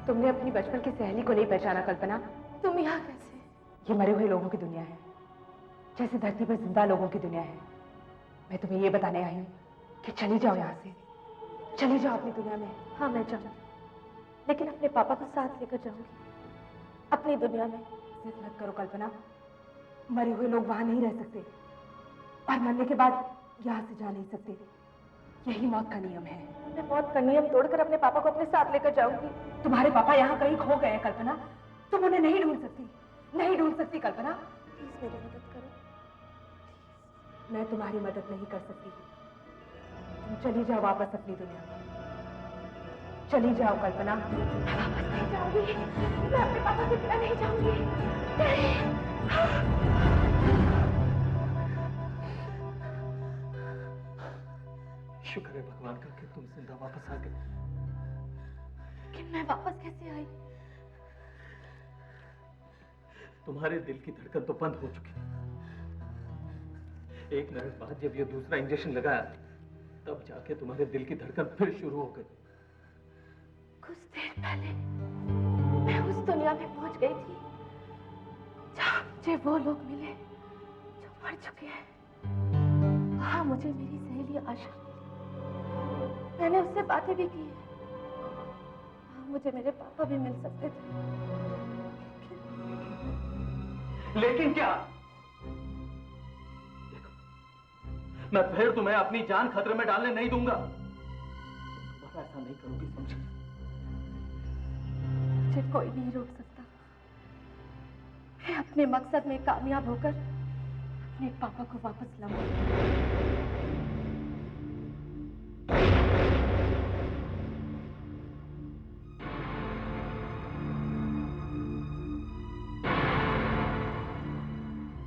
तुमने अपनी बचपन की सहेली को नहीं पहचाना कल्पना? तुम यहाँ कैसे? ये मरे हुए लोगों की दुनिया है, जैसे धरती पर जिंदा लोगों की दुनिया है। मैं तुम्हें ये बताने आई हूँ कि चली जाओ यहाँ से, चली जाओ अपनी दुनिया में। हाँ मैं जाऊंगी, लेकिन अपने पापा को साथ लेकर जाऊंगी अपनी दुनिया में। जिद मत करो कल्पना, मरे हुए लोग वहां नहीं रह सकते और मरने के बाद यहाँ से जा नहीं सकते। यही मौत का नियम है। मैं मौत का नियम तोड़कर अपने पापा को अपने साथ लेकर जाऊंगी। तुम्हारे पापा यहाँ कहीं खो गए हैं कल्पना, तुम उन्हें नहीं ढूंढ सकती, नहीं ढूंढ सकती कल्पना। प्लीज मेरी मदद करो। मैं तुम्हारी मदद नहीं कर सकती। तुम चली जाओ वापस अपनी दुनिया में, चली जाओ कल्पना। मैं वापस नहीं जाऊंगी, मैं अपने पापा के बिना नहीं जाऊंगी। शुक्र है भगवान का कि तुम जिंदा वापस आ गए। लेकिन मैं वापस कैसे आई? तुम्हारे दिल की धड़कन तो बंद हो चुकी। 1 मिनट बाद जब ये दूसरा इंजेक्शन लगाया तब जाके तुम्हारे दिल की धड़कन फिर शुरू हो गई। कुछ देर पहले मैं उस दुनिया में पहुंच गई थी जहां मुझे वो लोग मिले जो मर चुके हैं। वहां मुझे मेरी सहेली आशा मिली, मैंने उससे बातें भी की। वहां मुझे मेरे पापा भी मिल सकते थे। लेकिन क्या? देखो, मैं फिर तुम्हें अपनी जान खतरे में डालने नहीं दूंगा। तुम ऐसा नहीं करोगी, समझी? मुझे कोई नहीं रोक सकता। मैं अपने मकसद में कामयाब होकर अपने पापा को वापस लाऊंगी।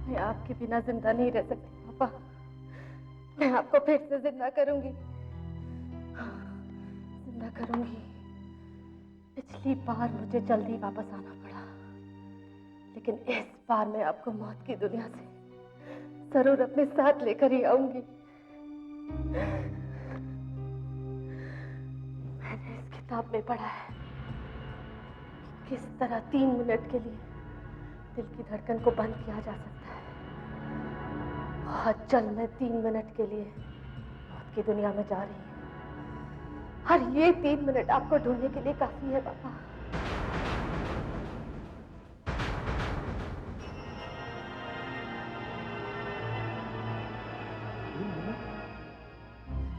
मैं आपके बिना जिंदा नहीं रह सकती पापा। मैं आपको फिर से जिंदा करूंगी, जिंदा करूंगी। पिछली बार मुझे जल्दी वापस आना पड़ा, लेकिन इस बार मैं आपको मौत की दुनिया से जरूर अपने साथ लेकर ही आऊंगी। मैंने इस किताब में पढ़ा है कि किस तरह 3 मिनट के लिए दिल की धड़कन को बंद किया जा सकता है। बहुत जल्द मैं 3 मिनट के लिए मौत की दुनिया में जा रही हूँ और ये 3 मिनट आपको ढूंढने के लिए काफी है पापा।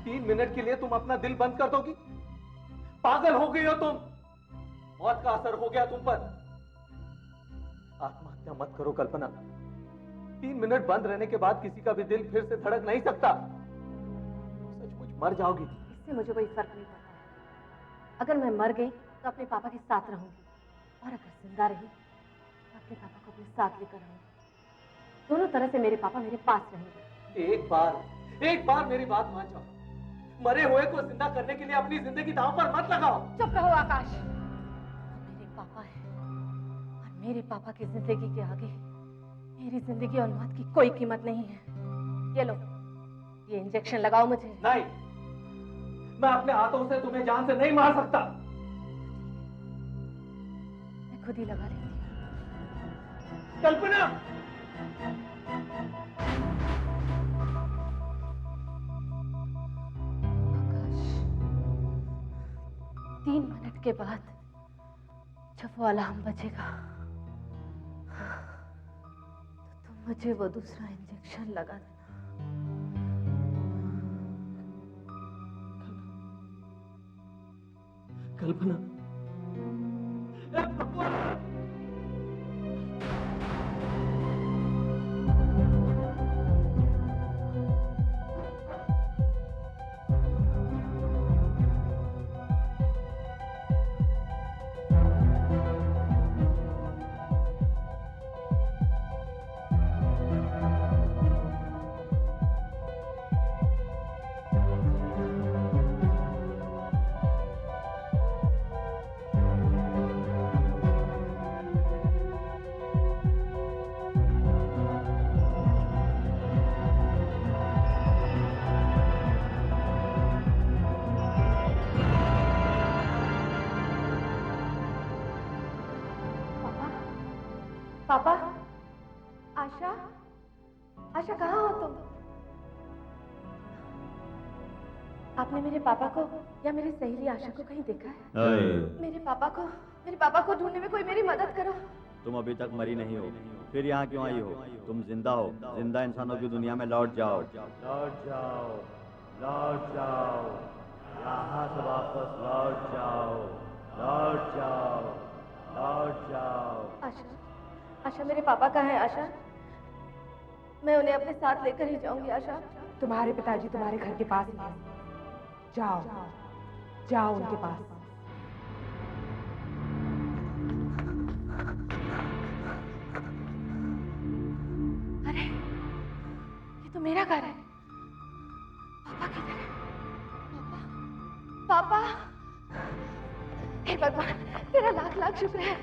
तीन मिनट के लिए तुम अपना दिल बंद कर दोगी? पागल हो गई हो तुम? मौत का असर हो गया तुम पर? आत्महत्या मत करो कल्पना। 3 मिनट बंद रहने के बाद किसी का भी दिल फिर से धड़क नहीं सकता। सचमुच मर जाओगी। इससे मुझे कोई फर्क नहीं पड़ता। अगर मैं मर गई तो अपने पापा के साथ रहूंगी, और अगर जिंदा रही तो अपने पापा को अपने साथ लेकर रहूंगी। दोनों तरह से मेरे पापा मेरे पास रहेंगे। एक बार मेरी बात मान जाओ। मरे हुए को जिंदा करने के लिए अपनी जिंदगी दांव पर मत लगाओ। चुप रहो आकाश। वो मेरे पापा है और मेरे पापा की जिंदगी के आगे मेरी जिंदगी और मौत की कोई कीमत नहीं है। ये लो, ये इंजेक्शन लगाओ मुझे। नहीं, मैं अपने हाथों से तुम्हें जान से नहीं मार सकता। मैं खुद ही लगा लेती हूँ। कल्पना! आकाश, 3 मिनट के बाद जब वो अलार्म बजेगा तो तुम मुझे वो दूसरा इंजेक्शन लगा देना। कल्पना, पापा, आशा, आशा कहाँ हो तुम? आपने मेरे पापा को या मेरी सहेली आशा को कहीं देखा है? मेरे पापा को ढूंढने में कोई मेरी मदद करो। तुम अभी तक मरी नहीं हो, फिर यहाँ क्यों आई हो? तुम जिंदा हो, जिंदा इंसानों की दुनिया में लौट जाओ। लौट जाओ, लौट जाओ, यहाँ से वापस लौट जाओ, लौट जाओ, लौट जाओ। आशा, आशा मेरे पापा कहाँ हैं? आशा, मैं उन्हें अपने साथ लेकर ही जाऊंगी। आशा, तुम्हारे पिताजी तुम्हारे घर के पास ही हैं। जाओ, जाओ उनके पास। अरे, ये तो मेरा घर है। पापा किधर है? पापा, पापा, हे भगवान, तेरा लाख लाख शुक्र है,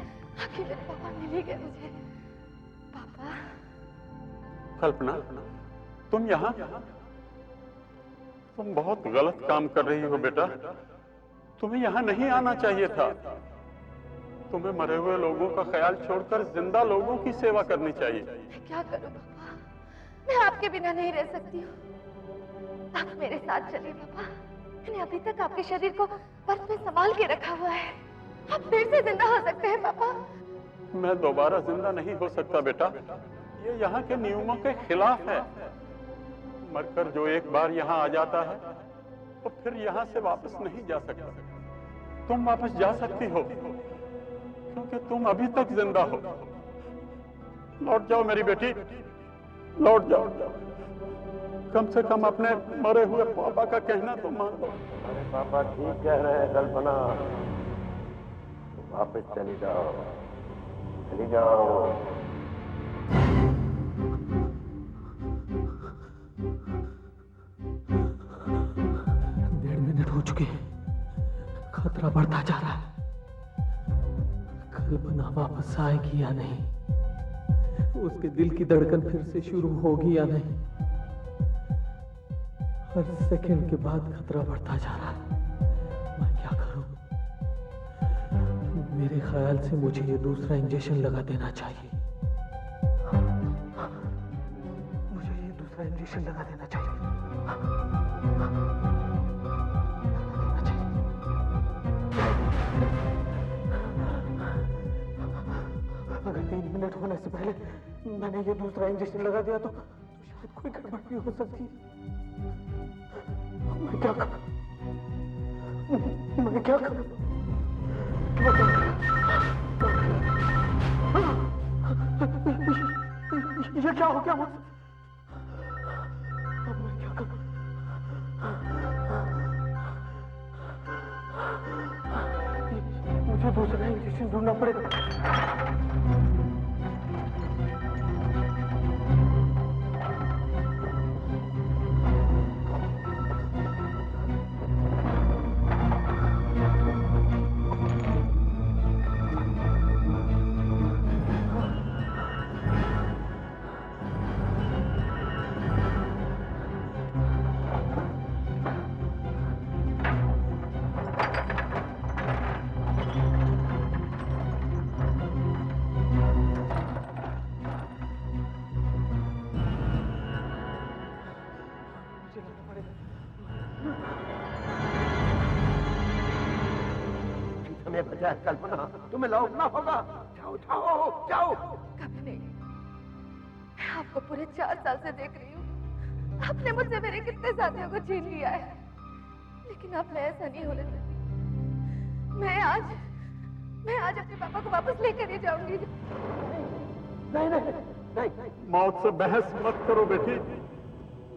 आखिर मेरे पापा मिल ही गए मुझे। पापा। कल्पना, तुम यहाँ? तुम बहुत गलत काम कर रही हो बेटा। तुम्हें यहाँ नहीं आना चाहिए था। तुम्हें मरे हुए लोगों का ख्याल छोड़कर जिंदा लोगों की सेवा करनी चाहिए। मैं क्या करूं पापा? मैं आपके बिना नहीं रह सकती हूँ। आप मेरे साथ चलिए पापा। मैंने अभी तक आपके शरीर को बर्फ में संभाल के रखा हुआ है। आप फिर से जिंदा हो सकते हैं पापा। मैं दोबारा जिंदा नहीं हो सकता बेटा। ये यहाँ के नियमों के खिलाफ है। मरकर जो एक बार यहाँ आ जाता है तो फिर यहाँ से वापस नहीं जा सकता। तुम वापस जा सकती हो क्योंकि तुम अभी तक जिंदा हो। लौट जाओ मेरी बेटी, लौट जाओ। कम से कम अपने मरे हुए पापा का कहना तो मान लो। अरे पापा ठीक कह रहे हैं कल्पना, वापस चली जाओ, चली जाओ। 1.5 मिनट हो चुके हैं। खतरा बढ़ता जा रहा है। कल्पना वापस आएगी या नहीं? उसके दिल की धड़कन फिर से शुरू होगी या नहीं? हर सेकंड के बाद खतरा बढ़ता जा रहा है। मैं क्या करूं? मेरे ख्याल से मुझे ये दूसरा इंजेक्शन लगा देना चाहिए। मुझे ये दूसरा इंजेक्शन लगा देना चाहिए। अगर 3 मिनट होने से पहले मैंने ये दूसरा इंजेक्शन लगा दिया तो शायद कोई गड़बड़ भी हो सकती है। मैं क्या करूं? मैं क्या करूं? ये क्या हो गया मुझसे? अब मैं क्या करूं? मुझे दूसरा इंजेक्शन ढूंढना पड़ेगा। बचा कल्पना, तुम्हें लौटना होगा। जाओ जाओ जाओ। कभी नहीं। मैं आपको पूरे 4 साल से देख रही हूँ। आपने मुझसे मेरे कितने साथियों को छीन लिया है, लेकिन अब मैं ऐसा नहीं होने दूंगी। मैं आज अपने पापा को वापस लेकर ही जाऊंगी। नहीं नहीं नहीं। मौत से बहस मत करो बेटी,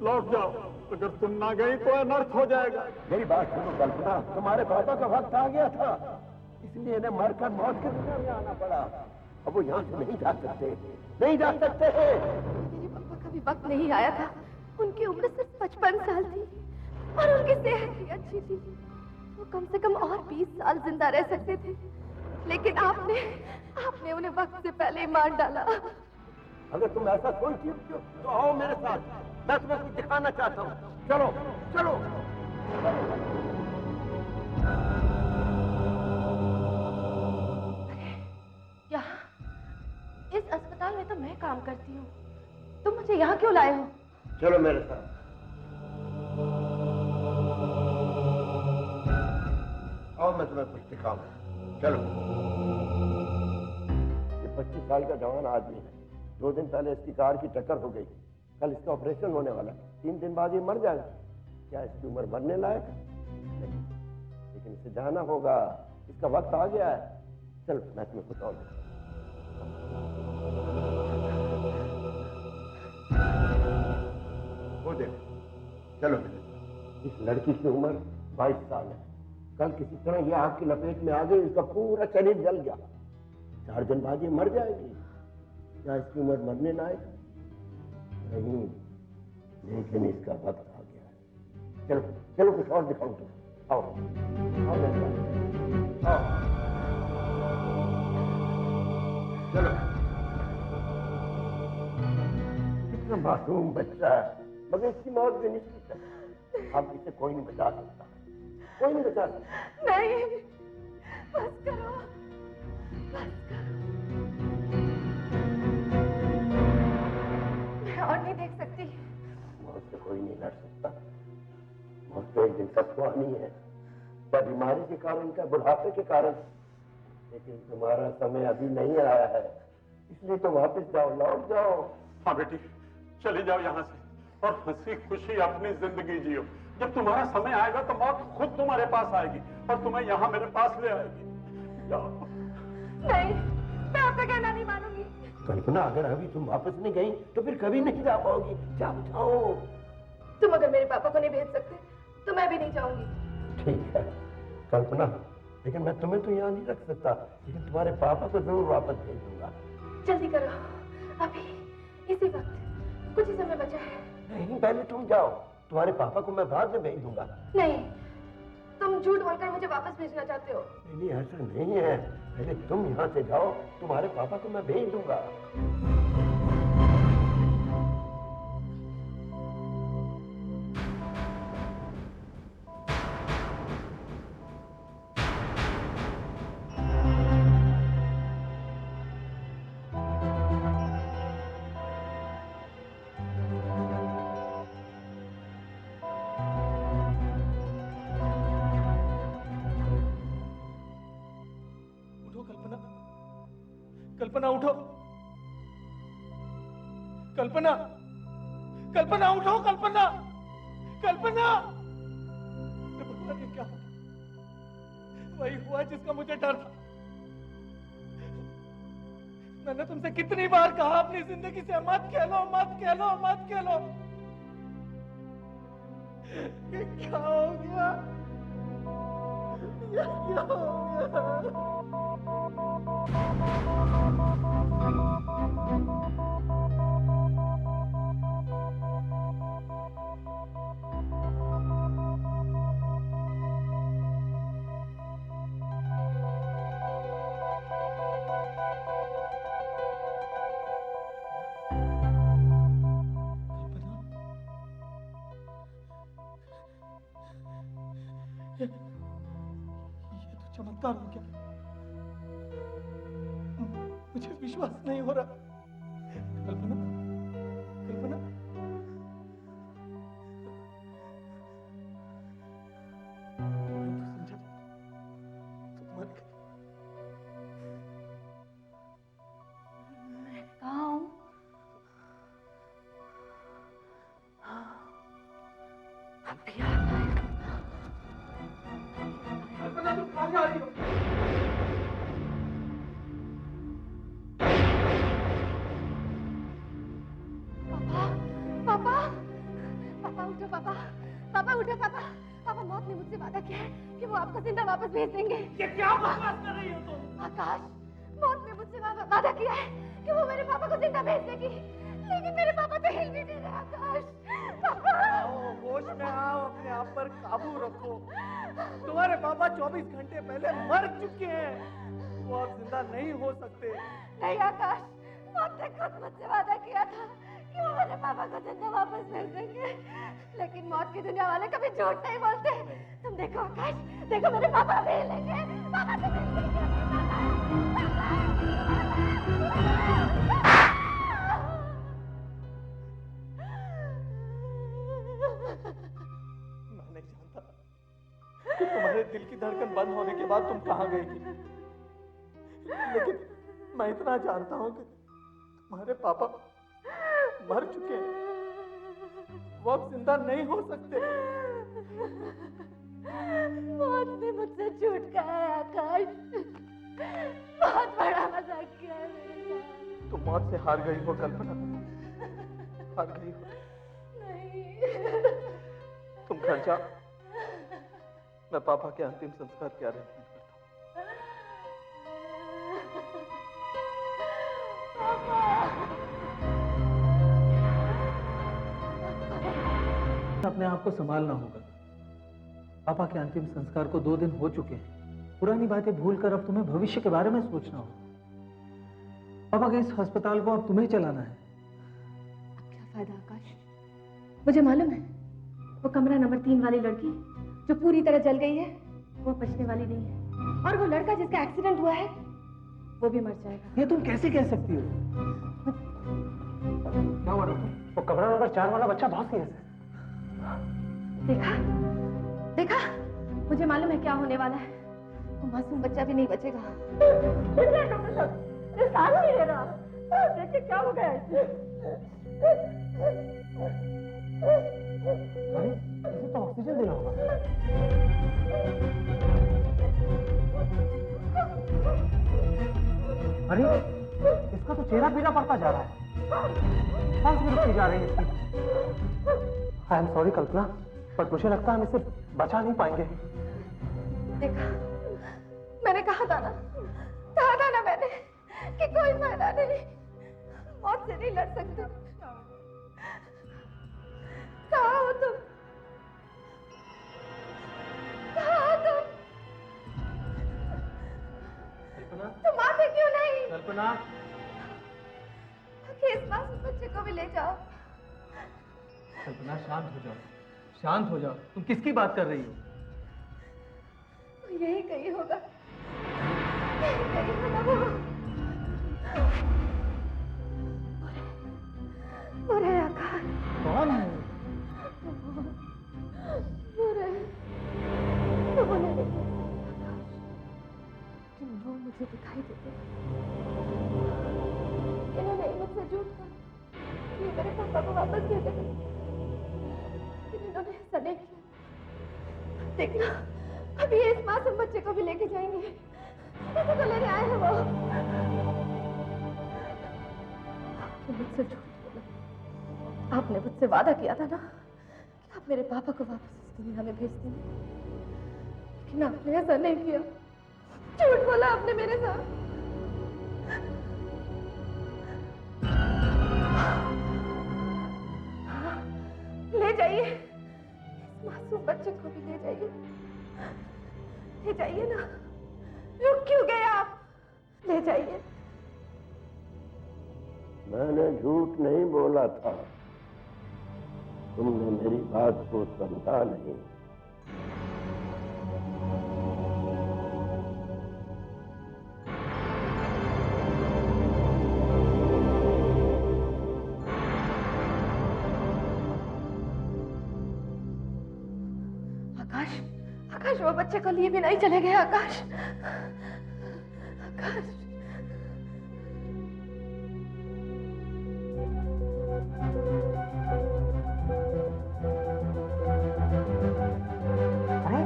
लौट जाओ। अगर तुम ना गई तो अनर्थ हो जाएगा। मेरी बात सुनो कल्पना, तुम्हारे पापा का वक्त आ गया था, इसलिए इन्हें मरकर मौत के दुनिया में आना पड़ा। अब वो यहाँ से नहीं जा सकते, नहीं जा सकते। मेरे पापा का भी वक्त नहीं आया था। उनकी उम्र सिर्फ 55 साल थी और उनकी सेहत भी अच्छी थी। वो कम से कम और 20 साल जिंदा रह सकते थे, लेकिन आपने उन्हें वक्त से पहले ही मार डाला। अगर तुम ऐसा सोचती हो तो आओ मेरे साथ, मैं तुम्हें कुछ दिखाना चाहता हूँ। चलो चलो। यहाँ इस अस्पताल काम करती हूँ, तुम मुझे यहाँ क्यों लाए हो? चलो मेरे साथ। आओ मैं तुम्हें कुछ दिखाऊंगा। चलो। ये 25 साल का जवान आदमी है। 2 दिन पहले इसकी कार की टक्कर हो गई। कल इसका ऑपरेशन होने वाला है। 3 दिन बाद ये मर जाएगा। क्या इसकी उम्र मरने लायक है? नहीं, लेकिन इसे जाना होगा। इसका वक्त आ गया है। चलो मैं तुम्हें कुछ और दिखाऊंगा। वो देखो। चलो इस लड़की की उम्र 22 साल है। कल किसी तरह ये आग की लपेट में आ गई, इसका पूरा शरीर जल गया। 4 दिन बाद ये मर जाएगी। क्या इसकी उम्र मरने लायक नहीं? लेकिन इसका वक्त आ गया है। चलो चलो कुछ और दिखाऊं तुम। आओ आओ मेरे साथ। आओ चलो। कितना मासूम बच्चा है, मगर इसकी मौत भी निश्चित है। अब इसे कोई नहीं बचा सकता। कोई नहीं बचा सकता। नहीं, बस करो, बस करो। मैं और नहीं देख सकती। मौत से कोई नहीं लड़ सकता। मौत तो एक दिन सबको आनी है, क्या बीमारी के कारण, क्या बुढ़ापे के कारण। लेकिन तुम्हारा समय अभी नहीं आया है, इसलिए तो वापस जाओ, लौट जाओ। हाँ बेटी, चले जाओ यहाँ से और हंसी खुशी अपनी जिंदगी जियो। जब तुम्हारा समय आएगा तो मौत खुद तुम्हारे पास आएगी और तुम्हें यहाँ मेरे पास ले आएगी। जाओ। नहीं, मैं आपका कहना नहीं मानूंगी। कल्पना, अगर अभी तुम वापस नहीं गई तो फिर कभी नहीं जा पाओगी। जाओ जाओ। तुम अगर मेरे पापा को नहीं भेज सकते तो मैं भी नहीं जाऊंगी। ठीक है कल्पना, लेकिन मैं तुम्हें तो यहाँ नहीं रख सकता, लेकिन तुम्हारे पापा को जरूर वापस भेज दूंगा। जल्दी करो, अभी इसी वक्त, कुछ ही समय बचा है। नहीं, पहले तुम जाओ, तुम्हारे पापा को मैं बाद में भेज दूंगा। नहीं, तुम झूठ बोलकर मुझे वापस भेजना चाहते हो। नहीं, ऐसा नहीं है। पहले तुम यहाँ से जाओ, तुम्हारे पापा को मैं भेज दूंगा। कल्पना उठो। कल्पना, कल्पना उठो। कल्पना, कल्पना। भगवान, ये क्या हो गया? वही हुआ जिसका मुझे डर था। मैंने तुमसे कितनी बार कहा अपनी जिंदगी से मत खेलो, मत खेलो, मत खेलो। ये क्या हो गया? ये क्या हो गया? ये तो चमत्कार हो गया। मुझे विश्वास नहीं हो रहा। कल्पना, कल्पना, समझा तुम्हारे मैं कहाँ हूँ? अब भी आ रहा है। कल्पना, तुम कहाँ जा रही हो? पापा, पापा उठो पापा, पापा उठो पापा। पापा, मौत ने मुझसे वादा किया है कि वो आपको जिंदा वापस भेज देंगे। ये क्या बकवास कर रही हो तुम? आकाश, मौत ने मुझसे वादा किया है कि वो मेरे पापा को जिंदा भेज देगी, लेकिन मेरे पापा तो हिल भी नहीं रहे। आकाश, पापा। आओ, होश में आओ, अपने आप पर काबू रखो। तुम्हारे पापा 24 घंटे पहले मर चुके हैं, वो अब जिंदा नहीं हो सकते। नहीं आकाश, मौत ने खुद मुझसे वादा किया था कि वो मेरे पापा को जिंदा वापस भेज देंगे, लेकिन मौत की दुनिया वाले कभी झूठ नहीं बोलते। तुम देखो आकाश, देखो मेरे पापा भी लेंगे, पापा तो मिल लेंगे। कि तुम्हारे दिल की धड़कन बंद होने के बाद तुम कहाँ गई थी, लेकिन मैं इतना जानता हूँ कि तुम्हारे पापा मर चुके हैं, वो अब जिंदा नहीं हो सकते। मौत ने मुझसे झूठ कहा है आकाश, बहुत बड़ा मजाक किया है मेरे साथ। तुम मौत से हार गई हो कल्पना, हार गई हो। नहीं, तुम घर जाओ, मैं पापा के अंतिम संस्कार के अरेंजमेंट करता हूँ। अपने आप को संभालना होगा। पापा के अंतिम संस्कार को 2 दिन हो चुके हैं। पुरानी बातें भूलकर अब तुम्हें भविष्य के बारे में सोचना होगा। पापा के इस अस्पताल को अब तुम्हें चलाना है। अब क्या फायदा आकाश? मुझे मालूम है वो कमरा नंबर 3 वाली लड़की जो पूरी तरह जल गई है वो बचने वाली नहीं है, और वो लड़का जिसका एक्सीडेंट हुआ है वो भी मर जाएगा। ये तुम कैसे कह सकती हो? क्या हुआ डॉक्टर? वो कमरा नंबर 4 वाला बच्चा बहुत सीरियस है। देखा देखा, मुझे मालूम है क्या होने वाला है। वो मासूम बच्चा भी नहीं बचेगा। डॉक्टर साहब, ये सांस नहीं ले रहा। देखिए क्या हो गया है। अरे इसे तो ऑक्सीजन देना होगा। अरे इसका तो चेहरा पीला पड़ता जा रहा है, सांस भी रुकती जा रही है इसकी। आई एम सॉरी कल्पना, पर मुझे लगता है हम इसे बचा नहीं पाएंगे। देखा, मैंने कहा था ना मैंने कि कोई फायदा नहीं, मौत से नहीं लड़ सकते। कहाँ हो तुम? कहाँ हो तुम? कल्पना, तुम आते क्यों नहीं? कल्पना, इस मासूम बच्चे को भी ले जाओ। कल्पना शांत हो जाओ, शांत हो जाओ। तुम किसकी बात कर रही हो? यही कहीं होगा, यही कहीं होगा वो। बुरे आकाश, कौन है? बुरे, तो बोले लेकिन वो मुझे दिखाई देते। इन्होंने मुझसे झूठ कहा, ये मेरे पापा को वापस दे देंगे, लेकिन इन्होंने ऐसा नहीं किया। देखना, अभी ये इस मासूम बच्चे को भी लेके जाएंगे। इसे तो लेने आए हैं वो। आपने मुझसे झूठ बोला। आपने मुझसे वादा किया था ना कि आप मेरे पापा को वापस इस दुनिया में भेज देंगे, लेकिन आपने ऐसा नहीं किया। झूठ बोला आपने मेरे साथ। ले जाइए, इस मासूम बच्चे को भी ले जाइए। ले जाइए ना, रुक क्यों गए आप? ले जाइए। मैंने झूठ नहीं बोला था, तुमने मेरी बात को समझा नहीं। आकाश, आकाश वो बच्चे को लिए भी नहीं चले गए। आकाश, आकाश। अरे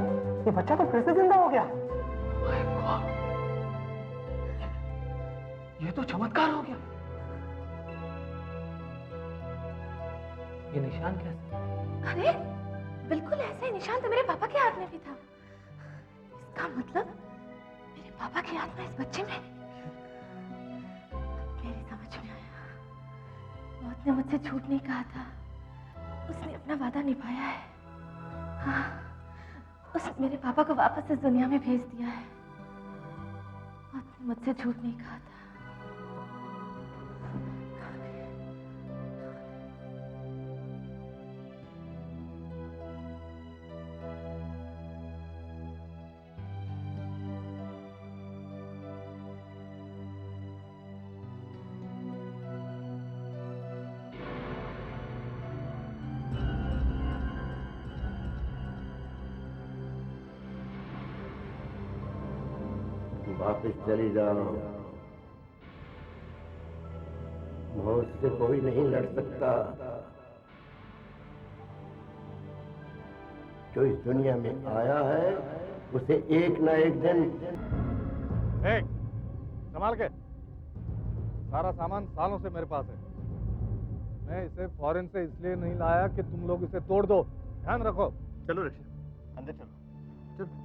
ये बच्चा तो फिर से जिंदा हो गया। माय गॉड, ये तो चमत्कार हो गया। ये निशान कैसे? अरे बिल्कुल ऐसे ही निशान तो मेरे पापा के हाथ में भी था। इसका मतलब मेरे पापा की आत्मा इस बच्चे में। मेरी समझ में आया, मौत ने मुझसे झूठ नहीं कहा था, उसने अपना वादा निभाया है। हाँ, उसने मेरे पापा को वापस इस दुनिया में भेज दिया है। मौत ने मुझसे झूठ नहीं कहा था। वापस चली जाओ। मौत से कोई नहीं लड़ सकता। जो इस दुनिया में आया है उसे एक ना एक दिन। संभाल के। सारा सामान सालों से मेरे पास है। मैं इसे फॉरेन से इसलिए नहीं लाया कि तुम लोग इसे तोड़ दो। ध्यान रखो। चलो ऋषभ, अंदर चलो। चलो।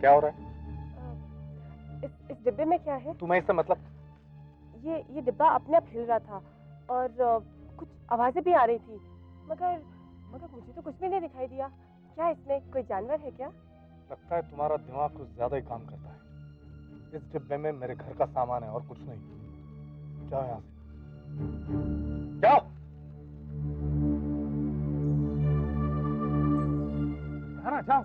क्या हो रहा है? इस डिब्बे में क्या है? तुम्हें इससे मतलब? ये डिब्बा अपने आप हिल रहा था और कुछ आवाजें भी आ रही थी, मगर मुझे तो कुछ भी नहीं दिखाई दिया। क्या इसमें कोई जानवर है क्या? लगता है तुम्हारा दिमाग कुछ ज्यादा ही काम करता है। इस डिब्बे में मेरे घर का सामान है और कुछ नहीं। जाओ यहाँ से। जाओ। जाओ।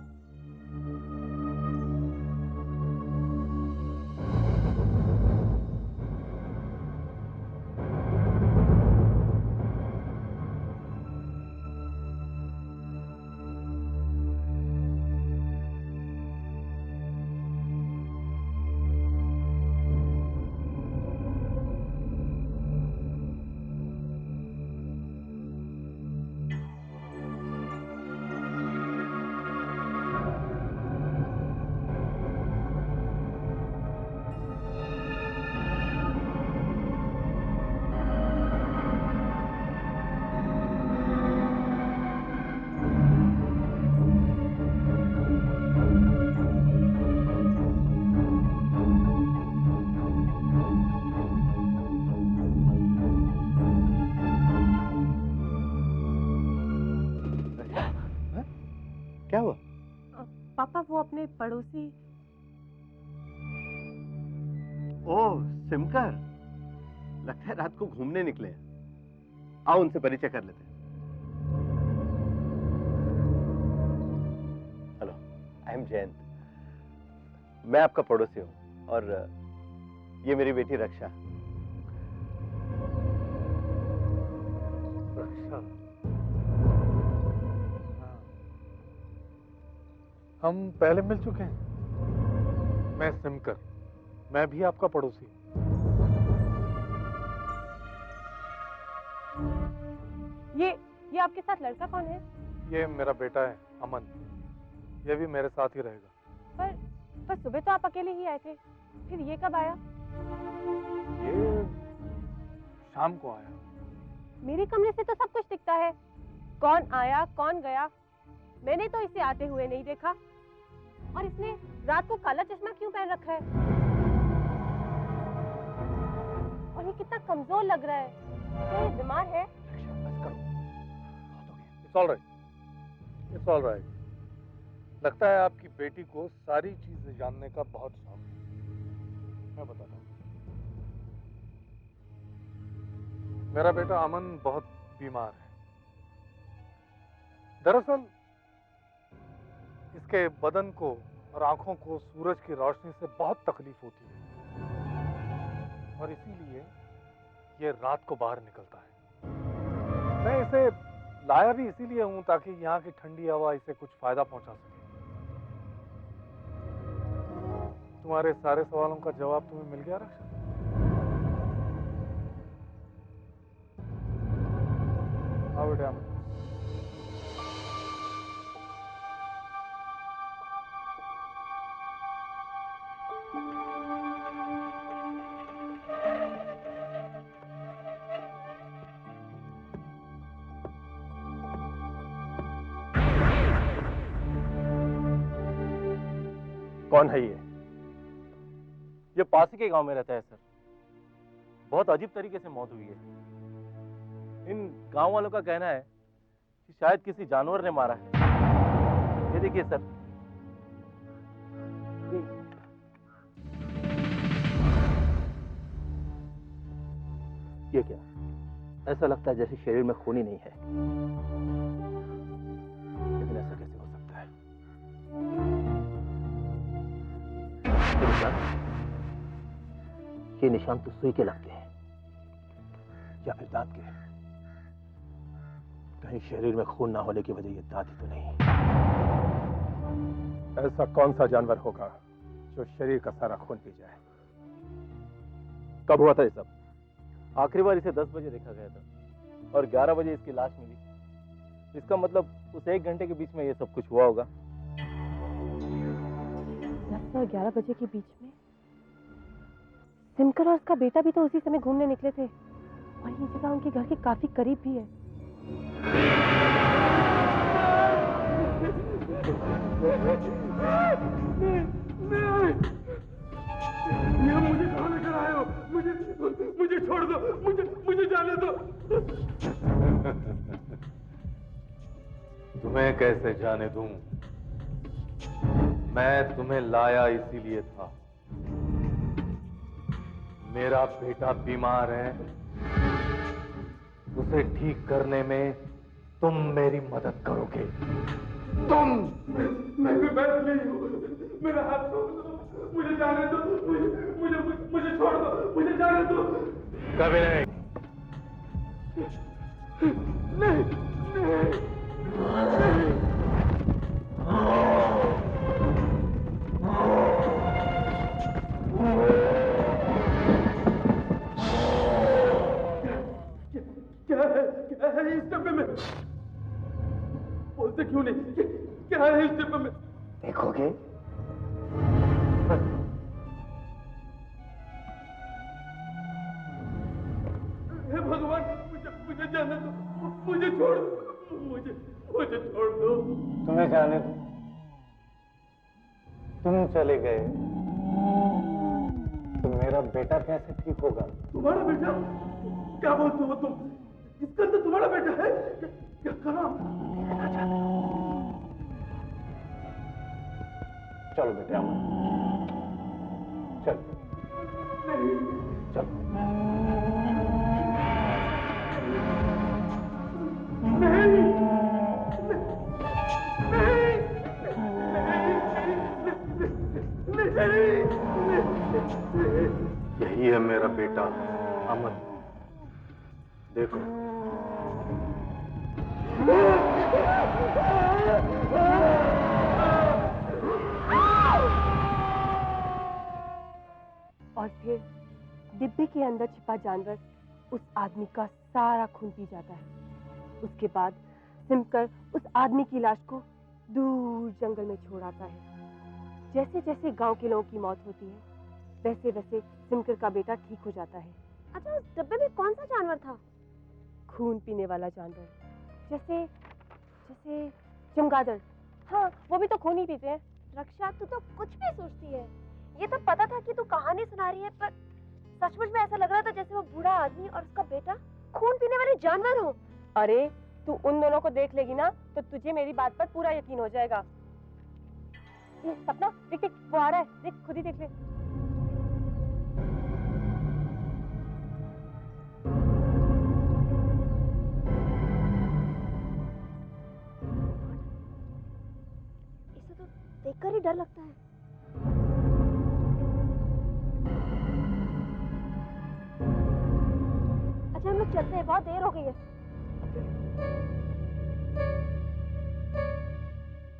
क्या हुआ? पापा, वो अपने पड़ोसी। ओह, सिमकर। लगता है रात को घूमने निकले हैं। आओ उनसे परिचय कर लेते हैं। Hello, I am Jayant. मैं आपका पड़ोसी हूँ और ये मेरी बेटी रक्षा। रक्षा। हम पहले मिल चुके हैं। मैं सिमकर, मैं भी आपका पड़ोसी हूँ। ये आपके साथ लड़का कौन है? ये मेरा बेटा है, अमन। ये भी मेरे साथ ही रहेगा। पर सुबह तो आप अकेले ही आए थे, फिर ये कब आया? ये शाम को आया। मेरे कमरे से तो सब कुछ दिखता है। कौन आया, कौन गया, मैंने तो इसे आते हुए नहीं देखा। और इसने रात को काला चश्मा क्यों पहन रखा है? और ये कितना कमजोर लग रहा है। क्या ये बीमार है? It's all right. It's all right. लगता है आपकी बेटी को सारी चीजें जानने का बहुत शौक है। मैं बताता हूँ। मेरा बेटा अमन बहुत बीमार है। दरअसल इसके बदन को और आंखों को सूरज की रोशनी से बहुत तकलीफ होती है और इसीलिए ये रात को बाहर निकलता है। मैं इसे लाया भी इसीलिए हूं ताकि यहाँ की ठंडी हवा इसे कुछ फायदा पहुंचा सके। तुम्हारे सारे सवालों का जवाब तुम्हें मिल गया रक्षा? आओ बेटा। कौन है ये पास ही के गांव में रहता है सर। बहुत अजीब तरीके से मौत हुई है। इन गांव वालों का कहना है कि शायद किसी जानवर ने मारा है। ये देखिए सर, ये क्या? ऐसा लगता है जैसे शरीर में खून ही नहीं है। लेकिन ऐसा कैसे हो सकता है? ये निशान तो सुई के लगते हैं या फिर दांत के। कहीं शरीर में खून ना होने की वजह ये दांत ही तो नहीं। ऐसा कौन सा जानवर होगा जो शरीर का सारा खून पी जाए? कब हुआ था ये सब? आखिरी बार इसे 10 बजे देखा गया था और 11 बजे इसकी लाश मिली। इसका मतलब उस 1 घंटे के बीच में ये सब कुछ हुआ होगा। 10 और 11 बजे के बीच में सिमकर और उसका बेटा भी तो उसी समय घूमने निकले थे और ये जगह उनके घर के काफी करीब भी है। मुझे कहाँ लेकर आए हो? मुझे छोड़ दो, मुझे जाने दो। तुम्हें कैसे जाने दूं? मैं तुम्हें लाया इसीलिए था। मेरा बेटा बीमार है, उसे ठीक करने में तुम मेरी मदद करोगे। तुम? मैं कोई बैठ नहीं हूँ। मेरा हाथ छोड़ दो, मुझे जाने दो। मुझे छोड़ दो, मुझे जाने दो। कभी नहीं। नहीं। क्या है इस डब्बे में? बोलते क्यों नहीं? क्या है इस डब्बे में? देखोगे? हे भगवान, मुझे जाने दो, मुझे छोड़ दो, मुझे छोड़ दो। तुम्हें जाने दो? तुम चले गए तो मेरा बेटा कैसे ठीक होगा? तुम्हारा बेटा? क्या बोलते हो तुम? इसके अंदर तुम्हारा बेटा है? क्या करा? चलो बेटे, आओ। चल। चलो। यही है मेरा बेटा अमन। देखो। और फिर डिब्बे के अंदर छिपा जानवर उस आदमी का सारा खून पी जाता है। उसके बाद सिमकर उस आदमी की लाश को दूर जंगल में छोड़ आता है। जैसे जैसे गांव के लोगों की मौत होती है वैसे वैसे सिमकर का बेटा ठीक हो जाता है। अच्छा, उस डब्बे में कौन सा जानवर था? खून पीने वाला जानवर, जैसे जैसे चमगादड़। हाँ, वो भी तो खून ही पीते हैं। रक्षा, तू तो कुछ भी सोचती है। ये तो पता था कि तू कहानी सुना रही है, पर सचमुच में ऐसा लग रहा था जैसे वो बूढ़ा आदमी और उसका बेटा खून पीने वाले जानवर हो। अरे तू उन दोनों को देख लेगी ना तो तुझे मेरी बात पर पूरा यकीन हो जाएगा। ये सपना देख देख, वो आ रहा है, देख, खुद ही देख ले। इसे तो देखकर ही डर लगता है। अच्छा, हम लोग चलते हैं, बहुत देर हो गई है।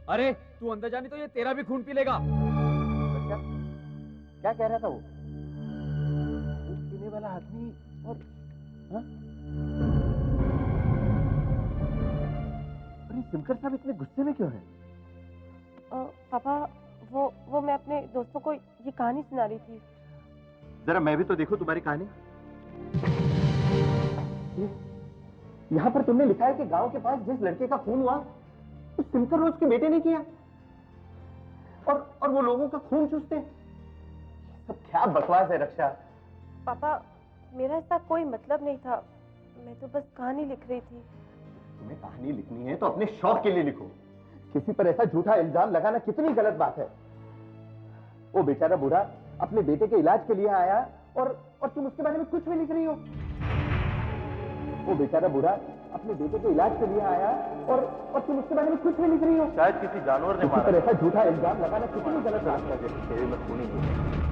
अरे तू अंदर जाने तो ये तेरा भी खून पी लेगा। क्या कह रहा था वो? खून पीने वाला आदमी और हाँ? अरे सिमकर साहब इतने गुस्से में क्यों हैं? पापा, वो मैं अपने दोस्तों को ये कहानी सुना रही थी। जरा मैं भी तो देखूं तुम्हारी कहानी। यहाँ पर तुमने लिखा है कि गांव के पास जिस लड़के का खून हुआ उस सिमकर रोज के बेटे ने किया। और वो लोगों का खून चूसते हैं। सब क्या बकवास है रक्षा। पापा, मेरा इसका कोई मतलब नहीं था, मैं तो बस कहानी लिख रही थी। तुम्हें कहानी लिखनी है तो अपने शौक के लिए लिखो। किसी पर ऐसा झूठा इल्जाम लगाना कितनी गलत बात है। वो बेचारा बूढ़ा अपने बेटे के इलाज के लिए आया और तुम उसके बारे में कुछ भी लिख रही हो। वो बेचारा बूढ़ा अपने बेटे के इलाज के लिए आया और तुम उसके बारे में कुछ भी लिख रही हो। शायद किसी जानवर ने किसी मारा। पर ऐसा झूठा इल्जाम लगाना कितनी गलत बात है। खेल में खूनी नहीं।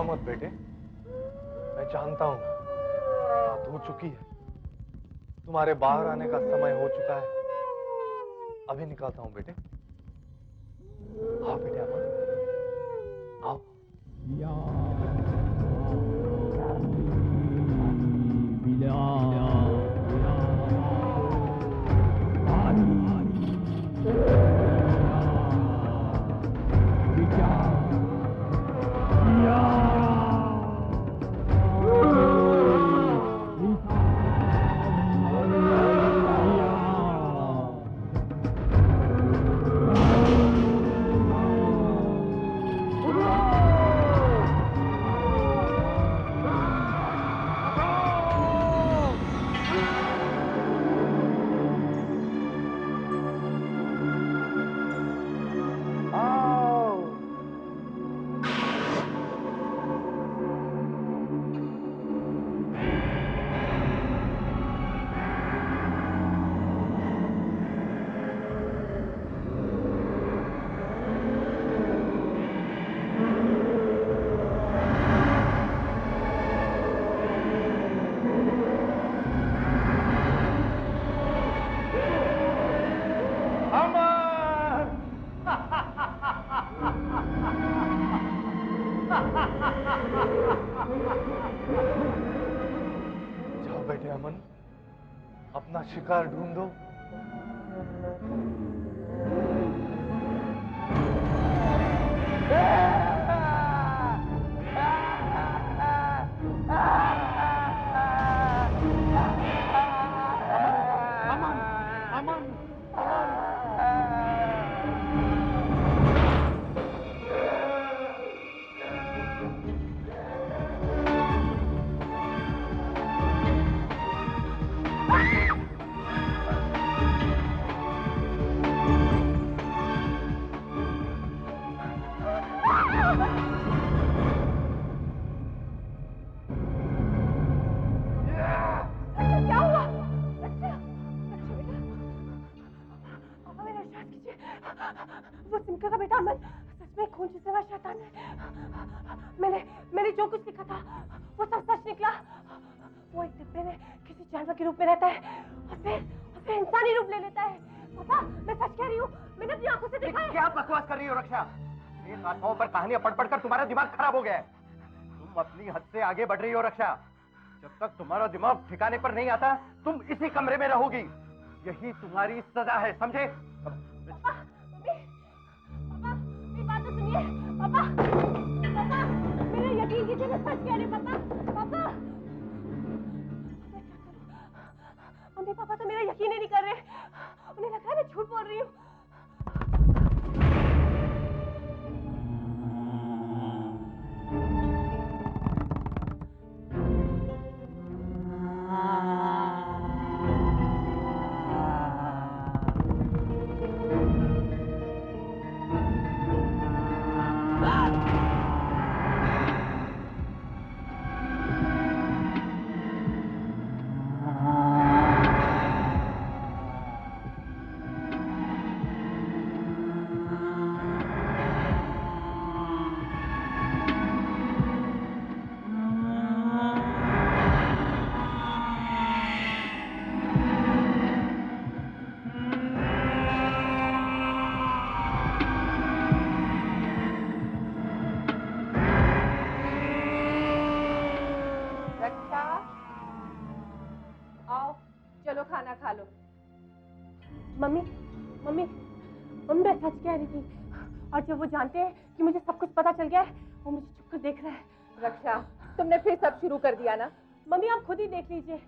मत बेटे, मैं जानता हूं रात हो चुकी है, तुम्हारे बाहर आने का समय हो चुका है। अभी निकलता हूं बेटे। आओ बेटे, अमन आओ। जाओ बेटे अमन, अपना शिकार ढूंढो। वो सिमका का बेटा अमन सच में खून चूसने वाला शैतान है। मैंने जो कुछ लिखा था वो सब सच निकला। वो एक डिब्बे में किसी जानवर के रूप में रहता है और फिर इंसानी रूप ले लेता है। पापा, मैं सच कह रही हूँ, मैंने अपनी आंखों से देखा है। क्या बकवास कर रही हो रक्षा? ये कथाओं पर कहानियां पढ़ पढ़कर तुम्हारा दिमाग खराब हो गया है। तुम अपनी हद से आगे बढ़ रही हो रक्षा। जब तक तुम्हारा दिमाग ठिकाने पर नहीं आता तुम इसी कमरे में रहोगी। यही तुम्हारी सजा है, समझे? छोड़िए पापा, पापा मेरा यकीन कीजिए, मैं सच कह रही हूँ पापा, पापा। मैं क्या करूं? मम्मी पापा तो मेरा यकीन ही नहीं कर रहे, उन्हें लग रहा है मैं झूठ बोल रही हूँ। आओ चलो खाना खा लो। मम्मी मम्मी मम्मी मैं सच कह रही थी, और जब वो जानते हैं कि मुझे सब कुछ पता चल गया है, वो मुझे चुप कर देख रहा है। रक्षा, तुमने फिर सब शुरू कर दिया ना। मम्मी आप खुद ही देख लीजिए,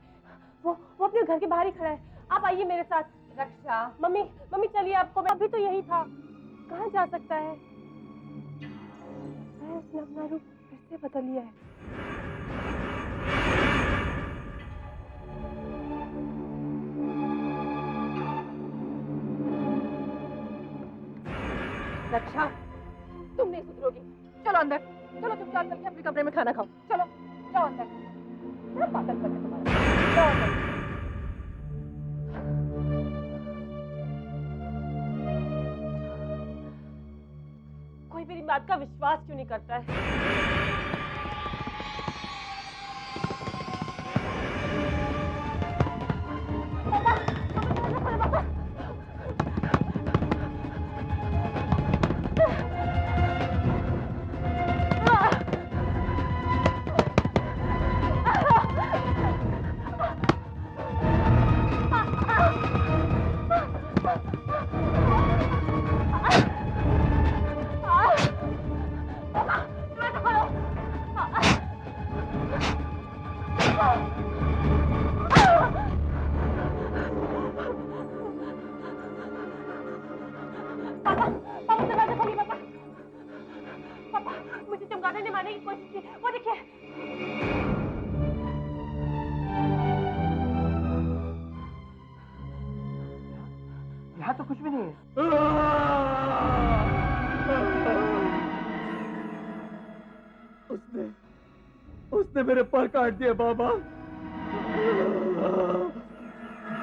वो अपने घर के बाहर ही खड़ा है। आप आइए मेरे साथ। रक्षा, मम्मी मम्मी चलिए, आपको अभी तो यही था, कहाँ जा सकता है? उसने अपना रूप फिर से बदल लिया है। रक्षा, तुम नहीं सुधरोगी। चलो अंदर, चलो चुपचाप करके अपने कमरे में खाना खाओ। चलो जाओ अंदर, बड़ा पागलपन है तुम्हारा। जाओ अंदर। कोई मेरी बात का विश्वास क्यों नहीं करता है? मुझे चमगादड़ ने मारने की कोशिश की, वो देखिए। यहाँ तो कुछ भी नहीं है। उसने मेरे पर काट दिए बाबा।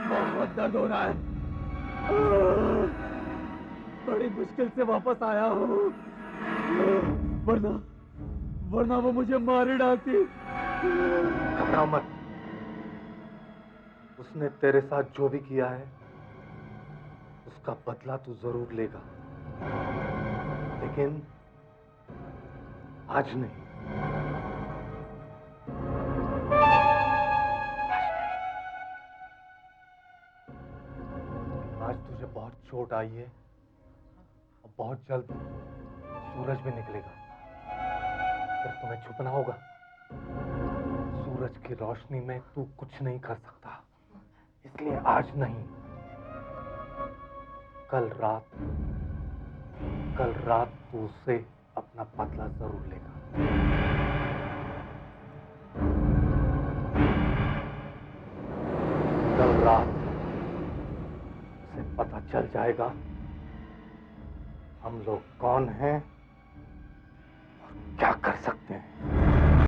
बहुत दर्द हो रहा है। बड़ी मुश्किल से वापस आया हूँ, वरना वो मुझे मार ही डालती। घबराओ मत, उसने तेरे साथ जो भी किया है उसका बदला तू जरूर लेगा, लेकिन आज नहीं। आज तुझे बहुत चोट आई है और बहुत जल्द सूरज भी निकलेगा, फिर तुम्हें छुपना होगा। सूरज की रोशनी में तू कुछ नहीं कर सकता, इसलिए आज नहीं, कल रात तू उससे अपना बदला जरूर लेगा। कल रात उसे पता चल जाएगा हम लोग कौन हैं और क्या कर सकते हैं।